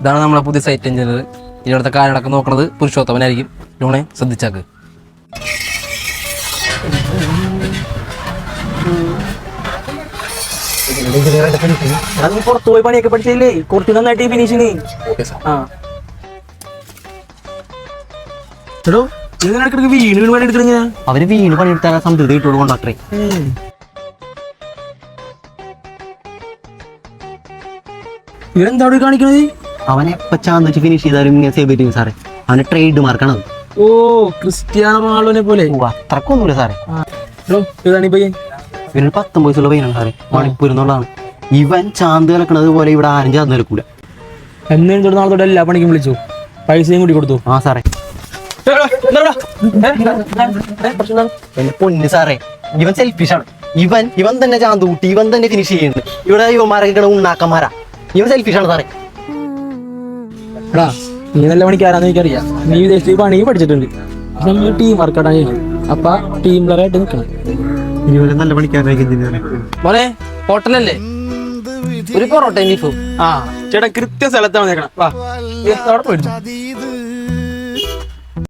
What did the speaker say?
ഇതാണ് നമ്മളെ പുതിയ സൈറ്റ് എഞ്ചിനീയർ. ഇവിടുത്തെ കാര്യങ്ങളൊക്കെ നോക്കുന്നത് പുരുഷോത്തമനായിരിക്കും. ജോണെ ശ്രദ്ധിച്ചാക്ക്. പുറത്തു പോയി പണിയൊക്കെ പഠിച്ചില്ലേ? കുറച്ച് നന്നായിട്ട് ഫിനിഷിങ്. വീണ് പണി എടുക്കണ അവര് വീണ് പണിയെടുത്താൽ സംതൃപ്തി കിട്ടുള്ളൂ കൊണ്ടാക്ടറെ. ഇവരെന്താ കാണിക്കണത്? അവനെ എപ്പച്ചാന്ന് വെച്ച് ഫിനിഷ് ചെയ്താലും ഇങ്ങനെ സേവ് ചെയ്യും സാറേ. അവന് ട്രേഡ് മാർക്കാണ്. ഓ, ക്രിസ്ത്യാനോ റൊണാൾഡോനെ പോലെ. അത്രക്കൊന്നുമില്ല സാറേ. ഇവന് 19 വയസ്സുള്ള പയ്യനാണ് സാറേ. മണിപ്പൂർ എന്നുള്ളതാണ്. ഇവൻ ചാന്ത് കലക്കണത് പോലെ ഇവിടെ ആരും ചാന്ത് കലക്കൂല. എന്നോട് നാളെ തൊട്ട് എല്ലാ പണിക്കും വിളിച്ചു, പൈസയും കൂടി കൊടുത്തു. ആ സാറേ. പൊന്ന് സാറേ, ഇവൻ സെൽഫിഷാണ്. ഇവൻ തന്നെ ചാന്ത് കൂട്ടി, ഇവൻ തന്നെ ഫിനിഷ് ചെയ്യുന്നുണ്ട്. ഇവിടെ യുവമാരൊക്കെ ഉണ്ണാക്കന്മാരാ. ഇവൻ സെൽഫിഷാണ് സാറേ. എടാ, നീ നല്ല പണിക്കാരാന്ന് എനിക്കറിയാം. നീ വിദേശത്തേക്ക് പണി പഠിച്ചിട്ടുണ്ട്. നമ്മൾ ടീം വർക്കൗട്ടാ ചെയ്യണം. അപ്പൊ ടീം പ്ലെയറായിട്ട് നിൽക്കണം. നല്ല പണിക്കാരായി മോനെ. ഹോട്ടലല്ലേ? ഒരു പൊറോട്ട ബീഫും. ആ ചേട്ടാ, കൃത്യ സ്ഥലത്താണ് നിൽക്കണം. വാ, അവിടെ പോയിട്ട്